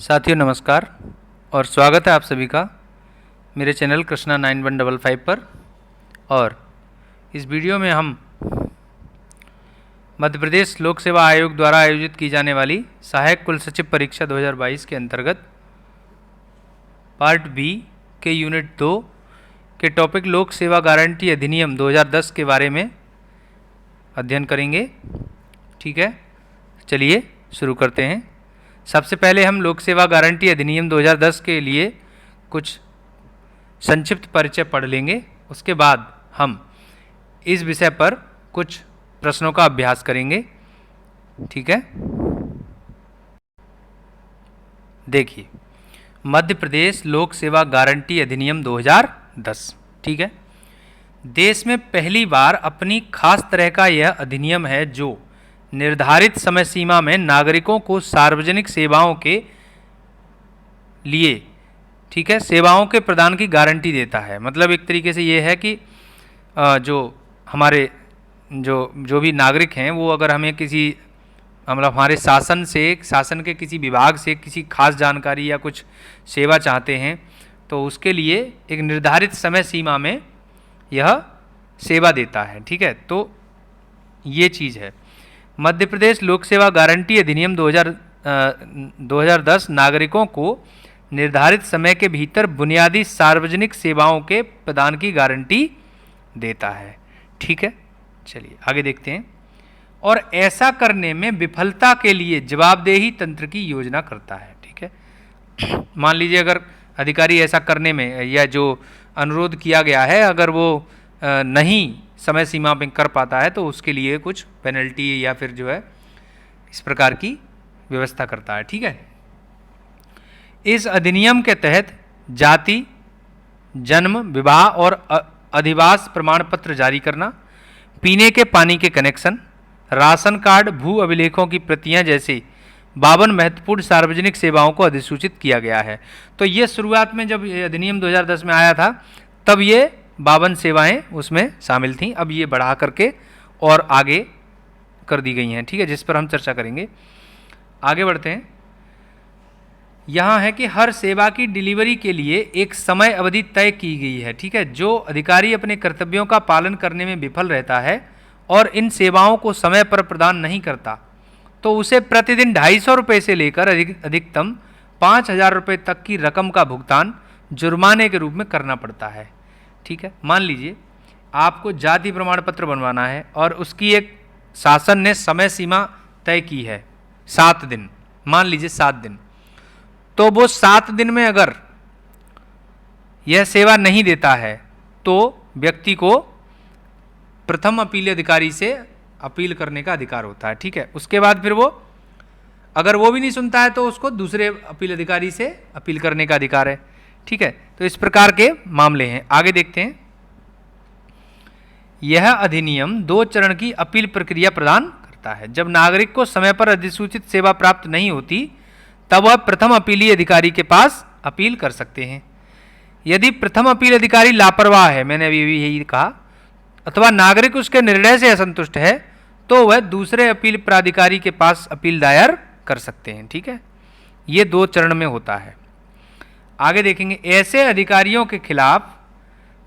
साथियों नमस्कार और स्वागत है आप सभी का मेरे चैनल कृष्णा 9155 पर। और इस वीडियो में हम मध्य प्रदेश लोक सेवा आयोग द्वारा आयोजित की जाने वाली सहायक कुल सचिव परीक्षा 2022 के अंतर्गत पार्ट बी के यूनिट 2 के टॉपिक लोक सेवा गारंटी अधिनियम 2010 के बारे में अध्ययन करेंगे। ठीक है, चलिए शुरू करते हैं। सबसे पहले हम लोक सेवा गारंटी अधिनियम 2010 के लिए कुछ संक्षिप्त परिचय पढ़ लेंगे। उसके बाद हम इस विषय पर कुछ प्रश्नों का अभ्यास करेंगे। ठीक है, देखिए, मध्य प्रदेश लोक सेवा गारंटी अधिनियम 2010। ठीक है, देश में पहली बार अपनी खास तरह का यह अधिनियम है जो निर्धारित समय सीमा में नागरिकों को सार्वजनिक सेवाओं के लिए, ठीक है, सेवाओं के प्रदान की गारंटी देता है। मतलब एक तरीके से ये है कि जो हमारे जो भी नागरिक हैं वो अगर हमें किसी मतलब हमारे शासन के किसी विभाग से किसी खास जानकारी या कुछ सेवा चाहते हैं तो उसके लिए एक निर्धारित समय सीमा में यह सेवा देता है। ठीक है, तो ये चीज़ है। मध्य प्रदेश लोक सेवा गारंटी अधिनियम 2010 नागरिकों को निर्धारित समय के भीतर बुनियादी सार्वजनिक सेवाओं के प्रदान की गारंटी देता है। ठीक है, चलिए आगे देखते हैं। और ऐसा करने में विफलता के लिए जवाबदेही तंत्र की योजना करता है। ठीक है, मान लीजिए अगर अधिकारी ऐसा करने में या जो अनुरोध किया गया है अगर वो नहीं समय सीमा में कर पाता है तो उसके लिए कुछ पेनल्टी या फिर जो है इस प्रकार की व्यवस्था करता है। ठीक है, इस अधिनियम के तहत जाति, जन्म, विवाह और अधिवास प्रमाण पत्र जारी करना, पीने के पानी के कनेक्शन, राशन कार्ड, भू अभिलेखों की प्रतियां जैसे 52 महत्वपूर्ण सार्वजनिक सेवाओं को अधिसूचित किया गया है। तो ये शुरुआत में जब ये अधिनियम 2010 में आया था तब ये 52 सेवाएं उसमें शामिल थीं। अब ये बढ़ा करके और आगे कर दी गई हैं। ठीक है, जिस पर हम चर्चा करेंगे। आगे बढ़ते हैं। यहाँ है कि हर सेवा की डिलीवरी के लिए एक समय अवधि तय की गई है। ठीक है, जो अधिकारी अपने कर्तव्यों का पालन करने में विफल रहता है और इन सेवाओं को समय पर प्रदान नहीं करता तो उसे प्रतिदिन 250 रुपये से लेकर अधिकतम 5000 रुपये तक की रकम का भुगतान जुर्माने के रूप में करना पड़ता है। ठीक है, मान लीजिए आपको जाति प्रमाण पत्र बनवाना है और उसकी एक शासन ने समय सीमा तय की है 7 दिन, मान लीजिए 7 दिन। तो वो 7 दिन में अगर यह सेवा नहीं देता है तो व्यक्ति को प्रथम अपील अधिकारी से अपील करने का अधिकार होता है। ठीक है, उसके बाद फिर वो अगर वो भी नहीं सुनता है तो उसको दूसरे अपील अधिकारी से अपील करने का अधिकार है। ठीक है, तो इस प्रकार के मामले हैं। आगे देखते हैं। यह अधिनियम 2 चरण की अपील प्रक्रिया प्रदान करता है। जब नागरिक को समय पर अधिसूचित सेवा प्राप्त नहीं होती तब वह प्रथम अपीली अधिकारी के पास अपील कर सकते हैं। यदि प्रथम अपील अधिकारी लापरवाह है, मैंने अभी भी यही कहा, अथवा नागरिक उसके निर्णय से असंतुष्ट है तो वह दूसरे अपील प्राधिकारी के पास अपील दायर कर सकते हैं। ठीक है, ये 2 चरण में होता है। आगे देखेंगे। ऐसे अधिकारियों के खिलाफ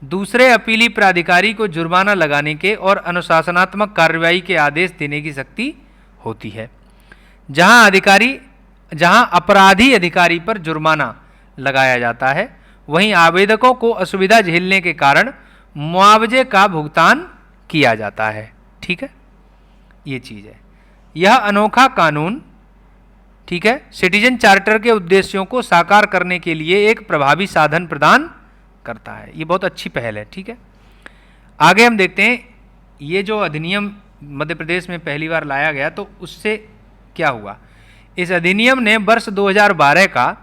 दूसरे अपीली प्राधिकारी को जुर्माना लगाने के और अनुशासनात्मक कार्रवाई के आदेश देने की शक्ति होती है। जहां अपराधी अधिकारी पर जुर्माना लगाया जाता है वहीं आवेदकों को असुविधा झेलने के कारण मुआवजे का भुगतान किया जाता है। ठीक है, ये चीज़ है। यह अनोखा कानून, ठीक है, सिटीजन चार्टर के उद्देश्यों को साकार करने के लिए एक प्रभावी साधन प्रदान करता है। ये बहुत अच्छी पहल है। ठीक है, आगे हम देखते हैं। ये जो अधिनियम मध्य प्रदेश में पहली बार लाया गया तो उससे क्या हुआ। इस अधिनियम ने वर्ष 2012 का,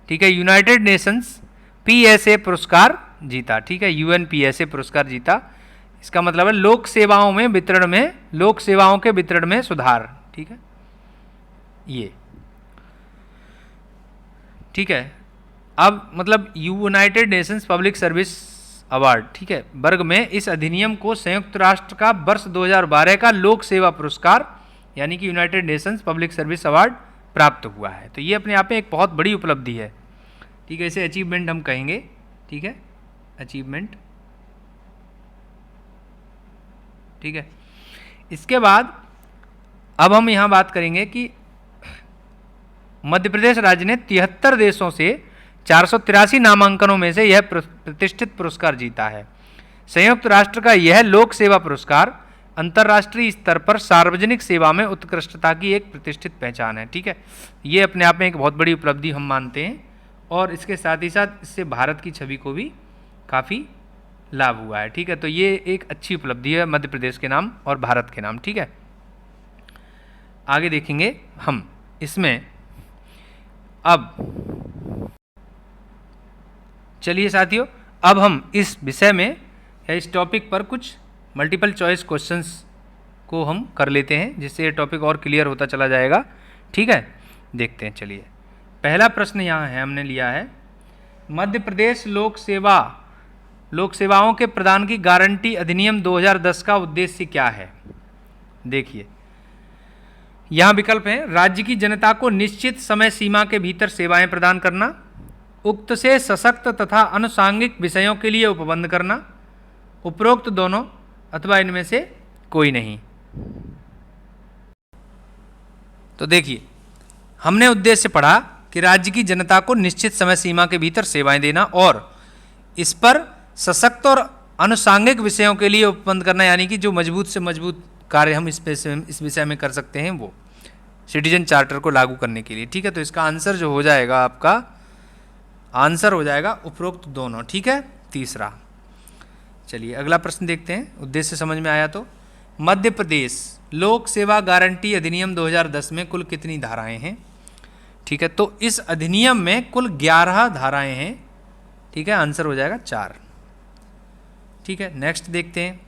ठीक है, यूनाइटेड नेशंस PSA पुरस्कार जीता। ठीक है, UN PSA पुरस्कार जीता। इसका मतलब है लोक सेवाओं के वितरण में सुधार। ठीक है, ये ठीक है। अब मतलब United Nations public service award, ठीक है, वर्ग में इस अधिनियम को संयुक्त राष्ट्र का वर्ष 2012 का लोक सेवा पुरस्कार यानी कि United Nations public service award प्राप्त हुआ है। तो ये अपने आप में एक बहुत बड़ी उपलब्धि है, ठीक है, इसे अचीवमेंट हम कहेंगे, ठीक है, अचीवमेंट, ठीक है। इसके बाद अब हम यहाँ बात करेंगे कि मध्य प्रदेश राज्य ने 73 देशों से 483 नामांकनों में से यह प्रतिष्ठित पुरस्कार जीता है। संयुक्त राष्ट्र का यह लोक सेवा पुरस्कार अंतर्राष्ट्रीय स्तर पर सार्वजनिक सेवा में उत्कृष्टता की एक प्रतिष्ठित पहचान है, ठीक है। ये अपने आप में एक बहुत बड़ी उपलब्धि हम मानते हैं, और इसके साथ ही साथ इससे भारत की छवि को भी काफ़ी लाभ हुआ है, ठीक है। तो ये एक अच्छी उपलब्धि है मध्य प्रदेश के नाम और भारत के नाम, ठीक है। आगे देखेंगे हम इसमें। अब चलिए साथियों, अब हम इस विषय में या इस टॉपिक पर कुछ मल्टीपल चॉइस क्वेश्चंस को हम कर लेते हैं, जिससे ये टॉपिक और क्लियर होता चला जाएगा, ठीक है। देखते हैं, चलिए। पहला प्रश्न यहाँ है, हमने लिया है मध्य प्रदेश लोक सेवाओं के प्रदान की गारंटी अधिनियम 2010 का उद्देश्य क्या है। देखिए, यहाँ विकल्प हैं, राज्य की जनता को निश्चित समय सीमा के भीतर सेवाएं प्रदान करना, उक्त से सशक्त तथा आनुषांगिक विषयों के लिए उपबंध करना, उपरोक्त दोनों अथवा इनमें से कोई नहीं। तो देखिए, हमने उद्देश्य पढ़ा कि राज्य की जनता को निश्चित समय सीमा के भीतर सेवाएं देना और इस पर सशक्त और आनुषांगिक विषयों के लिए उपबंध करना, यानी कि जो मजबूत से मजबूत कार्य हम इस विषय में कर सकते हैं, वो सिटीजन चार्टर को लागू करने के लिए, ठीक है। तो इसका आंसर जो हो जाएगा, आपका आंसर हो जाएगा उपरोक्त दोनों, ठीक है, तीसरा। चलिए अगला प्रश्न देखते हैं, उद्देश्य समझ में आया तो। मध्य प्रदेश लोक सेवा गारंटी अधिनियम 2010 में कुल कितनी धाराएं हैं, ठीक है। तो इस अधिनियम में कुल 11 धाराएं हैं, ठीक है, आंसर हो जाएगा 4, ठीक है। नेक्स्ट देखते हैं,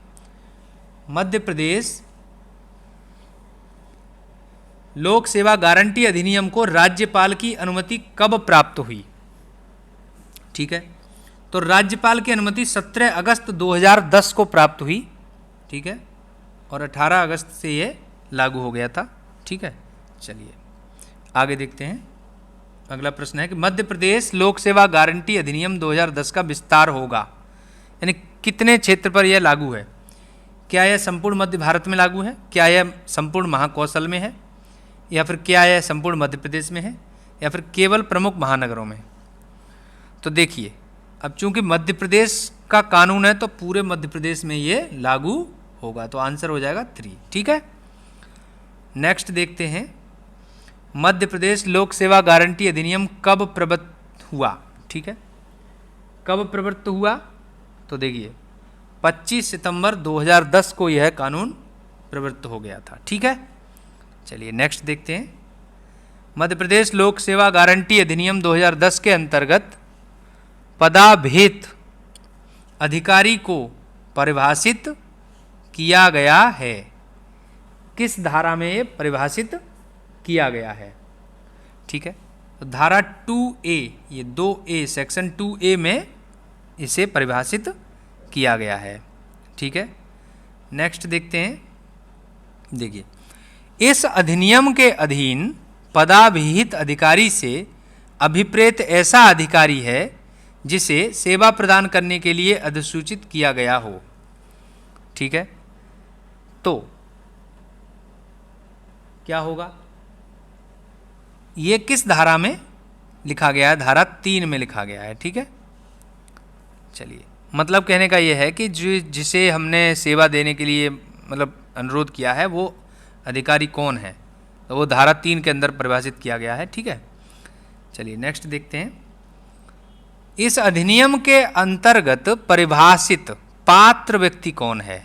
मध्य प्रदेश लोक सेवा गारंटी अधिनियम को राज्यपाल की अनुमति कब प्राप्त हुई, ठीक है। तो राज्यपाल की अनुमति 17 अगस्त 2010 को प्राप्त हुई, ठीक है, और 18 अगस्त से ये लागू हो गया था, ठीक है। चलिए आगे देखते हैं। अगला प्रश्न है कि मध्य प्रदेश लोक सेवा गारंटी अधिनियम 2010 का विस्तार होगा, यानी कितने क्षेत्र पर यह लागू है। क्या यह संपूर्ण मध्य भारत में लागू है, क्या यह संपूर्ण महाकौशल में है, या फिर क्या यह संपूर्ण मध्य प्रदेश में है, या फिर केवल प्रमुख महानगरों में। तो देखिए, अब चूंकि मध्य प्रदेश का कानून है तो पूरे मध्य प्रदेश में ये लागू होगा, तो आंसर हो जाएगा 3, ठीक है। नेक्स्ट देखते हैं, मध्य प्रदेश लोक सेवा गारंटी अधिनियम कब प्रवृत्त हुआ, ठीक है। कब प्रवृत्त हुआ, तो देखिए 25 सितंबर 2010 को यह कानून प्रवृत्त हो गया था, ठीक है। चलिए नेक्स्ट देखते हैं, मध्य प्रदेश लोक सेवा गारंटी अधिनियम 2010 के अंतर्गत पदाभेद अधिकारी को परिभाषित किया गया है। किस धारा में ये परिभाषित किया गया है, ठीक है। तो धारा 2A, ये 2A सेक्शन 2A में इसे परिभाषित किया गया है, ठीक है। नेक्स्ट देखते हैं, देखिए, इस अधिनियम के अधीन पदाभिहित अधिकारी से अभिप्रेत ऐसा अधिकारी है जिसे सेवा प्रदान करने के लिए अधिसूचित किया गया हो, ठीक है। तो क्या होगा, ये किस धारा में लिखा गया है, धारा 3 में लिखा गया है, ठीक है। चलिए, मतलब कहने का ये है कि जिसे हमने सेवा देने के लिए मतलब अनुरोध किया है वो अधिकारी कौन है, तो वो धारा 3 के अंदर परिभाषित किया गया है, ठीक है। चलिए नेक्स्ट देखते हैं, इस अधिनियम के अंतर्गत परिभाषित पात्र व्यक्ति कौन है,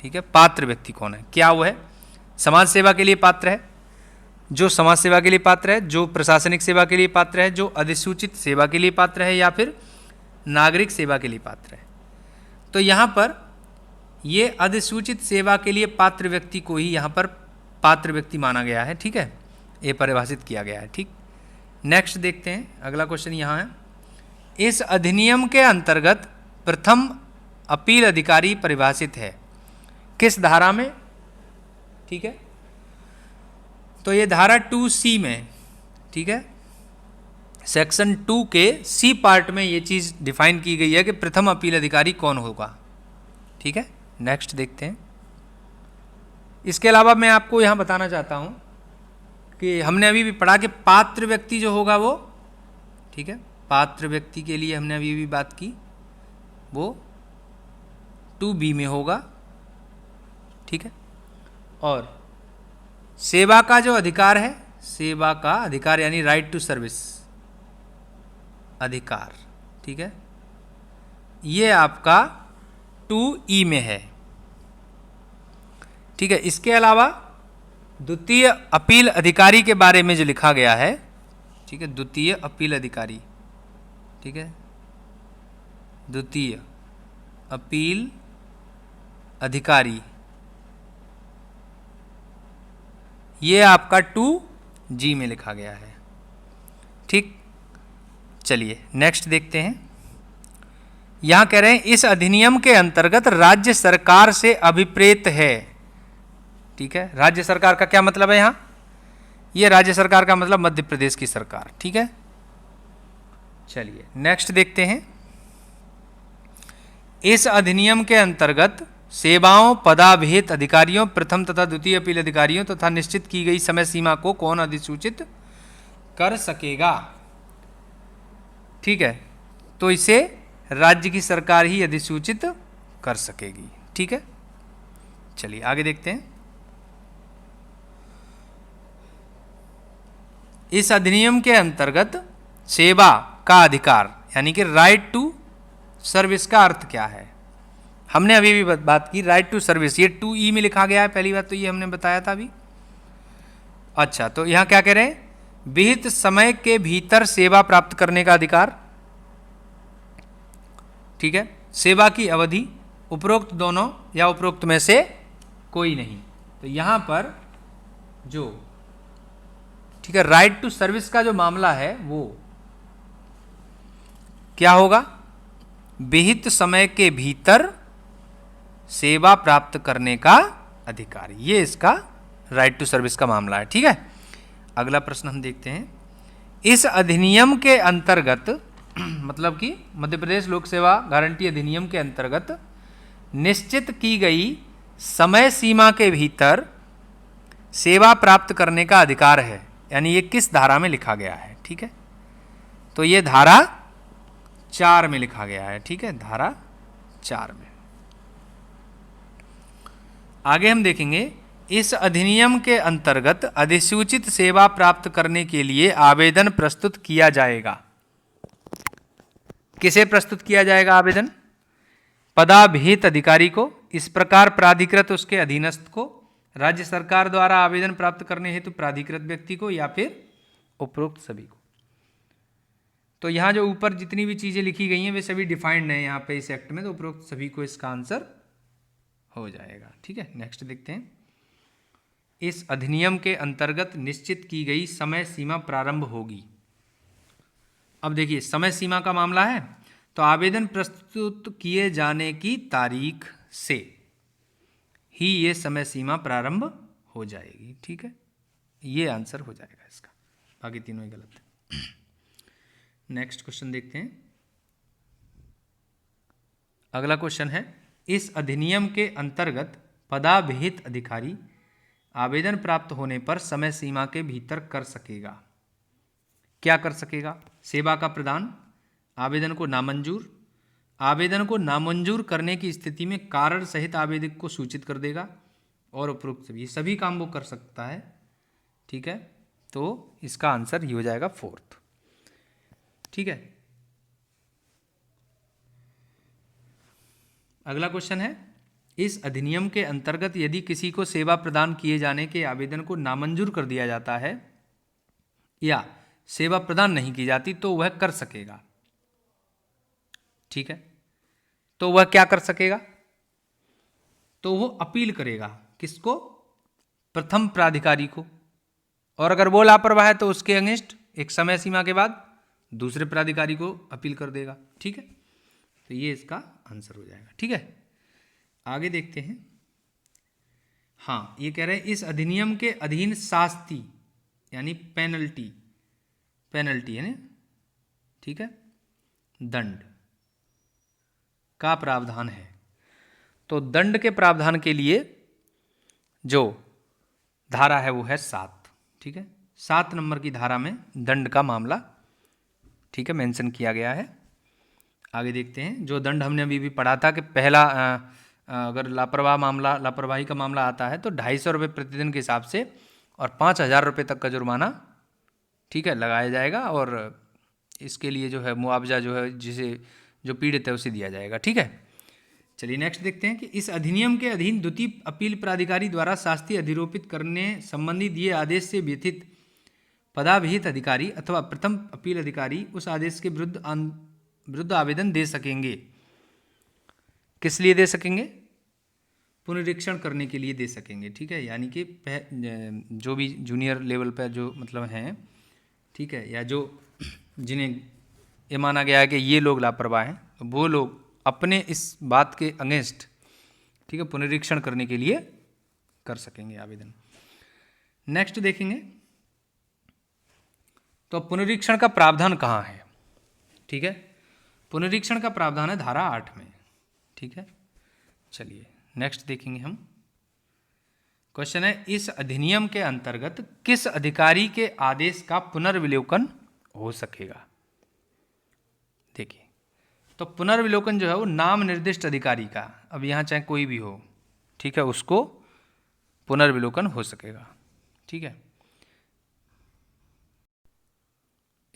ठीक है। पात्र व्यक्ति कौन है, क्या वो है, समाज सेवा के लिए पात्र है, जो समाज सेवा के लिए पात्र है, जो प्रशासनिक सेवा के लिए पात्र है, जो अधिसूचित सेवा के लिए पात्र है, या फिर नागरिक सेवा के लिए पात्र है। तो यहाँ पर ये अधिसूचित सेवा के लिए पात्र व्यक्ति को ही यहाँ पर पात्र व्यक्ति माना गया है, ठीक है, ये परिभाषित किया गया है, ठीक। नेक्स्ट देखते हैं, अगला क्वेश्चन यहाँ है, इस अधिनियम के अंतर्गत प्रथम अपील अधिकारी परिभाषित है, किस धारा में, ठीक है। तो ये धारा 2C में, ठीक है, सेक्शन 2 के सी पार्ट में ये चीज़ डिफाइन की गई है कि प्रथम अपील अधिकारी कौन होगा। ठीक है, नेक्स्ट देखते हैं। इसके अलावा मैं आपको यहाँ बताना चाहता हूँ कि हमने अभी भी पढ़ा कि पात्र व्यक्ति जो होगा वो, ठीक है, पात्र व्यक्ति के लिए हमने अभी भी बात की, वो 2B में होगा। ठीक है, और सेवा का जो अधिकार है, सेवा का अधिकार यानी राइट टू सर्विस अधिकार, ठीक है, ये आपका 2E में है। ठीक है, इसके अलावा द्वितीय अपील अधिकारी के बारे में जो लिखा गया है, ठीक है, द्वितीय अपील अधिकारी, ठीक है, द्वितीय अपील अधिकारी, ये आपका 2G में लिखा गया है। ठीक, चलिए नेक्स्ट देखते हैं। यहां कह रहे हैं इस अधिनियम के अंतर्गत राज्य सरकार से अभिप्रेत है। ठीक है, राज्य सरकार का क्या मतलब है यहां? ये राज्य सरकार का मतलब मध्य प्रदेश की सरकार। ठीक है, चलिए नेक्स्ट देखते हैं। इस अधिनियम के अंतर्गत सेवाओं, पदाभेद अधिकारियों, प्रथम तथा द्वितीय अपील अधिकारियों तथा निश्चित की गई समय सीमा को कौन अधिसूचित कर सकेगा? ठीक है, तो इसे राज्य की सरकार ही अधिसूचित कर सकेगी। ठीक है, चलिए आगे देखते हैं। इस अधिनियम के अंतर्गत सेवा का अधिकार यानी कि राइट टू सर्विस का अर्थ क्या है? हमने अभी भी बात की राइट टू सर्विस, ये 2E में लिखा गया है। पहली बात तो ये हमने बताया था अभी। अच्छा, तो यहां क्या कह रहे हैं? विहित समय के भीतर सेवा प्राप्त करने का अधिकार। ठीक है, सेवा की अवधि उपरोक्त दोनों या उपरोक्त में से कोई नहीं। तो यहां पर जो, ठीक है, राइट टू सर्विस का जो मामला है वो क्या होगा? विहित समय के भीतर सेवा प्राप्त करने का अधिकार, ये इसका राइट टू सर्विस का मामला है। ठीक है, अगला प्रश्न हम देखते हैं। इस अधिनियम के अंतर्गत मतलब कि मध्य प्रदेश लोक सेवा गारंटी अधिनियम के अंतर्गत निश्चित की गई समय सीमा के भीतर सेवा प्राप्त करने का अधिकार है, यानी ये किस धारा में लिखा गया है? ठीक है, तो ये धारा 4 में लिखा गया है। ठीक है, धारा 4 में। आगे हम देखेंगे, इस अधिनियम के अंतर्गत अधिसूचित सेवा प्राप्त करने के लिए आवेदन प्रस्तुत किया जाएगा। किसे प्रस्तुत किया जाएगा आवेदन? पदाभेद अधिकारी को। इस प्रकार प्राधिकृत उसके अधीनस्थ को, राज्य सरकार द्वारा आवेदन प्राप्त करने हेतु प्राधिकृत व्यक्ति को, या फिर उपरोक्त सभी को। तो यहाँ जो ऊपर जितनी भी चीजें लिखी गई हैं वे सभी डिफाइंड हैं यहाँ पे इस एक्ट में, तो उपरोक्त सभी को इसका आंसर हो जाएगा। ठीक है, नेक्स्ट देखते हैं। इस अधिनियम के अंतर्गत निश्चित की गई समय सीमा प्रारंभ होगी। अब देखिए, समय सीमा का मामला है तो आवेदन प्रस्तुत किए जाने की तारीख से ही ये समय सीमा प्रारंभ हो जाएगी। ठीक है, ये आंसर हो जाएगा इसका, बाकी तीनों ही गलत है। नेक्स्ट क्वेश्चन देखते हैं। अगला क्वेश्चन है, इस अधिनियम के अंतर्गत पदाभेद अधिकारी आवेदन प्राप्त होने पर समय सीमा के भीतर कर सकेगा। क्या कर सकेगा? सेवा का प्रदान, आवेदन को नामंजूर, आवेदन को नामंजूर करने की स्थिति में कारण सहित आवेदक को सूचित कर देगा, और उपरोक्त सभी काम वो कर सकता है। ठीक है, तो इसका आंसर ये हो जाएगा 4th। ठीक है, अगला क्वेश्चन है, इस अधिनियम के अंतर्गत यदि किसी को सेवा प्रदान किए जाने के आवेदन को नामंजूर कर दिया जाता है या सेवा प्रदान नहीं की जाती तो वह कर सकेगा। ठीक है, तो वह क्या कर सकेगा? तो वो अपील करेगा। किसको? प्रथम प्राधिकारी को। और अगर वो लापरवाह है तो उसके अगेंस्ट एक समय सीमा के बाद दूसरे प्राधिकारी को अपील कर देगा। ठीक है, तो ये इसका आंसर हो जाएगा। ठीक है, आगे देखते हैं। हाँ, ये कह रहे हैं इस अधिनियम के अधीन शास्ति यानी पेनल्टी, पेनल्टी है ना, ठीक है, दंड का प्रावधान है। तो दंड के प्रावधान के लिए जो धारा है वो है 7, ठीक है, 7 नंबर की धारा में दंड का मामला, ठीक है, मेंशन किया गया है। आगे देखते हैं, जो दंड हमने अभी भी पढ़ा था कि पहला अगर लापरवाही का मामला आता है तो 250 रुपये प्रतिदिन के हिसाब से और 5000 रुपये तक का जुर्माना, ठीक है, लगाया जाएगा। और इसके लिए जो है मुआवजा जो है जिसे जो पीड़ित है उसे दिया जाएगा, ठीक है। चलिए नेक्स्ट देखते हैं कि इस अधिनियम के अधीन द्वितीय अपील प्राधिकारी द्वारा शास्ति अधिरोपित करने संबंधी दिए आदेश से व्यथित पदाभिहित अधिकारी अथवा प्रथम अपील अधिकारी उस आदेश के विरुद्ध आवेदन दे सकेंगे। किस लिए दे सकेंगे? पुनरीक्षण करने के लिए दे सकेंगे, ठीक है, यानी कि जो भी जूनियर लेवल पर जो मतलब हैं, ठीक है, या जो जिन्हें ये माना गया है कि ये लोग लापरवाह हैं, वो लोग अपने इस बात के अगेंस्ट, ठीक है, पुनरीक्षण करने के लिए कर सकेंगे आवेदन। नेक्स्ट देखेंगे तो पुनरीक्षण का प्रावधान कहाँ है, ठीक है, पुनरीक्षण का प्रावधान है धारा 8 में, ठीक है। चलिए नेक्स्ट देखेंगे हम। क्वेश्चन है इस अधिनियम के अंतर्गत किस अधिकारी के आदेश का पुनर्विलोकन हो सकेगा। देखिए, तो पुनर्विलोकन जो है वो नाम निर्दिष्ट अधिकारी का, अब यहाँ चाहे कोई भी हो, ठीक है, उसको पुनर्विलोकन हो सकेगा, ठीक है।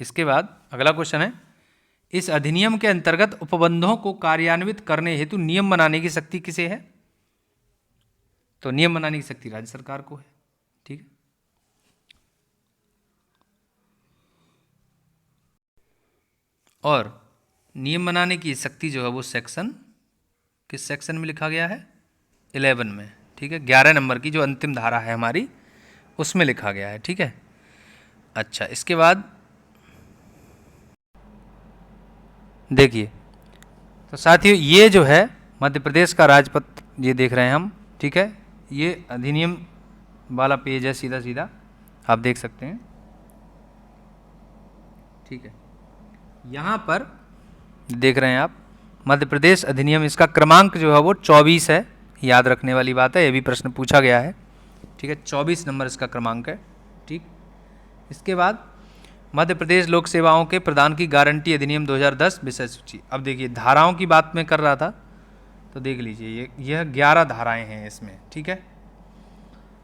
इसके बाद अगला क्वेश्चन है इस अधिनियम के अंतर्गत उपबंधों को कार्यान्वित करने हेतु नियम बनाने की शक्ति किसे है? तो नियम बनाने की शक्ति राज्य सरकार को है, ठीक है। और नियम बनाने की शक्ति जो है वो सेक्शन, किस सेक्शन में लिखा गया है? 11 में, ठीक है, 11 नंबर की जो अंतिम धारा है हमारी उसमें लिखा गया है, ठीक है। अच्छा, इसके बाद देखिए, तो साथियों ये जो है मध्य प्रदेश का राजपत्र ये देख रहे हैं हम, ठीक है, ये अधिनियम वाला पेज है, सीधा सीधा आप देख सकते हैं, ठीक है। यहाँ पर देख रहे हैं आप मध्य प्रदेश अधिनियम, इसका क्रमांक जो है वो 24 है, याद रखने वाली बात है, ये भी प्रश्न पूछा गया है, ठीक है, 24 नंबर इसका क्रमांक है, ठीक। इसके बाद मध्य प्रदेश लोक सेवाओं के प्रदान की गारंटी अधिनियम 2010 विषय सूची। अब देखिए धाराओं की बात मैं कर रहा था, तो देख लीजिए यह 11 धाराएं हैं इसमें, ठीक है।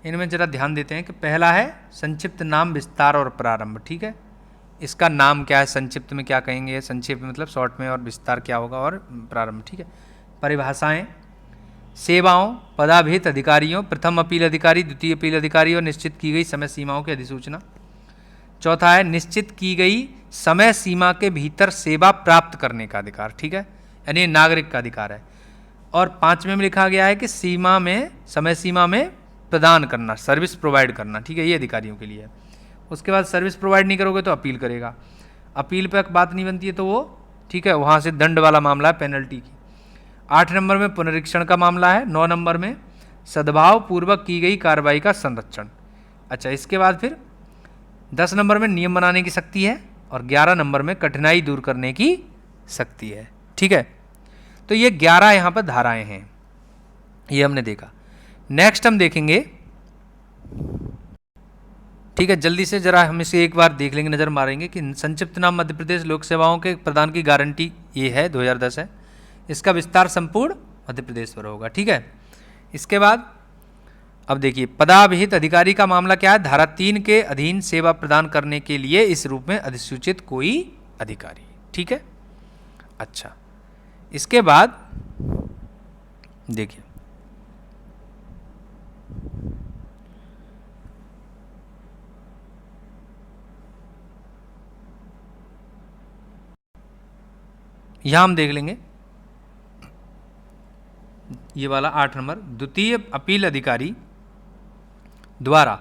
इनमें जरा ध्यान देते हैं कि पहला है संक्षिप्त नाम विस्तार और प्रारंभ, ठीक है, इसका नाम क्या है, संक्षिप्त में क्या कहेंगे, संक्षेप में मतलब शॉर्ट में, और विस्तार क्या होगा, और प्रारंभ, ठीक है। परिभाषाएं, सेवाओं, पदाभिहित अधिकारियों, प्रथम अपील अधिकारी, द्वितीय अपील अधिकारी और निश्चित की गई समय सीमाओं की अधिसूचना। चौथा है निश्चित की गई समय सीमा के भीतर सेवा प्राप्त करने का अधिकार, ठीक है, यानी नागरिक का अधिकार है। और 5वें में लिखा गया है कि सीमा में, समय सीमा में प्रदान करना, सर्विस प्रोवाइड करना, ठीक है, ये अधिकारियों के लिए है। उसके बाद सर्विस प्रोवाइड नहीं करोगे तो अपील करेगा, अपील पर बात नहीं बनती है तो वो, ठीक है, वहाँ से दंड वाला मामला है, पेनल्टी की। 8 नंबर में पुनरीक्षण का मामला है। 9 नंबर में सद्भाव पूर्वक की गई कार्रवाई का संरक्षण। अच्छा, इसके बाद फिर 10 नंबर में नियम बनाने की शक्ति है और 11 नंबर में कठिनाई दूर करने की शक्ति है, ठीक है। तो ये 11 यहाँ पर धाराएं हैं, ये हमने देखा। नेक्स्ट हम देखेंगे, ठीक है, जल्दी से जरा हम इसे एक बार देख लेंगे, नजर मारेंगे कि संक्षिप्त नाम मध्य प्रदेश लोक सेवाओं के प्रदान की गारंटी ये है, 2010 है, इसका विस्तार संपूर्ण मध्य प्रदेश पर होगा, ठीक है। इसके बाद अब देखिए पदाभिहित अधिकारी का मामला क्या है, धारा 3 के अधीन सेवा प्रदान करने के लिए इस रूप में अधिसूचित कोई अधिकारी, ठीक है। अच्छा, इसके बाद देखिए यहां हम देख लेंगे ये वाला 8 नंबर, द्वितीय अपील अधिकारी द्वारा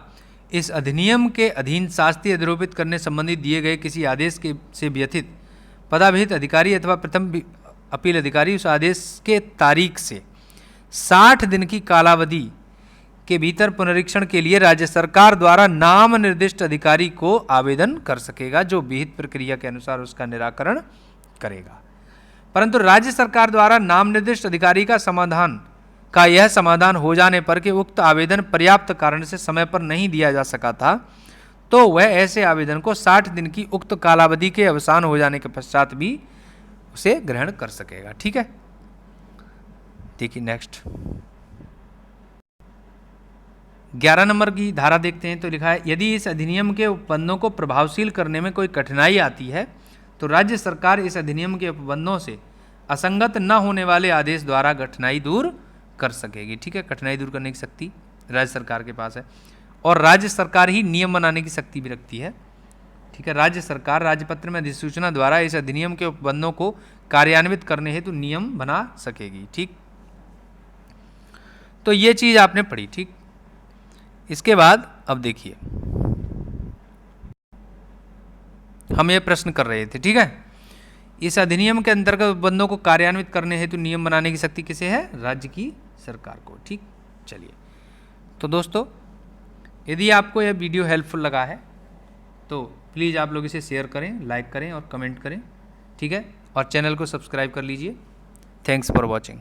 इस अधिनियम के अधीन शास्ति अधिरोपित करने संबंधी दिए गए किसी आदेश के से व्यथित पदाभिहित अधिकारी अथवा प्रथम अपील अधिकारी उस आदेश के तारीख से 60 दिन की कालावधि के भीतर पुनरीक्षण के लिए राज्य सरकार द्वारा नाम निर्दिष्ट अधिकारी को आवेदन कर सकेगा, जो विहित प्रक्रिया के अनुसार उसका निराकरण करेगा। परंतु राज्य सरकार द्वारा नाम निर्दिष्ट अधिकारी का यह समाधान हो जाने पर कि उक्त आवेदन पर्याप्त कारण से समय पर नहीं दिया जा सका था, तो वह ऐसे आवेदन को 60 दिन की उक्त कालावधि के अवसान हो जाने के पश्चात भी उसे ग्रहण कर सकेगा। ठीक है, देखिए नेक्स्ट 11 नंबर की धारा देखते हैं। तो लिखा है, यदि इस अधिनियम के उपबंधों को प्रभावशील करने में कोई कठिनाई आती है तो राज्य सरकार इस अधिनियम के उपबंधों से असंगत न होने वाले आदेश द्वारा कठिनाई दूर कर सकेगी। ठीक है, कठिनाई दूर करने की शक्ति राज्य सरकार के पास है, और राज्य सरकार ही नियम बनाने की शक्ति भी रखती है। ठीक है, राज्य सरकार राजपत्र में अधिसूचना द्वारा इस अधिनियम के उपबंधों को कार्यान्वित करने हेतु नियम बना सकेगी। ठीक, तो ये चीज आपने पढ़ी। ठीक, इसके बाद अब देखिए हम ये प्रश्न कर रहे थे। ठीक है, इस अधिनियम के अंतर्गत उपबंधों को कार्यान्वित करने हेतु नियम बनाने की शक्ति किसे है? राज्य की सरकार को। ठीक, चलिए, तो दोस्तों यदि आपको यह वीडियो हेल्पफुल लगा है तो प्लीज़ आप लोग इसे शेयर करें, लाइक करें और कमेंट करें। ठीक है, और चैनल को सब्सक्राइब कर लीजिए। Thanks for watching.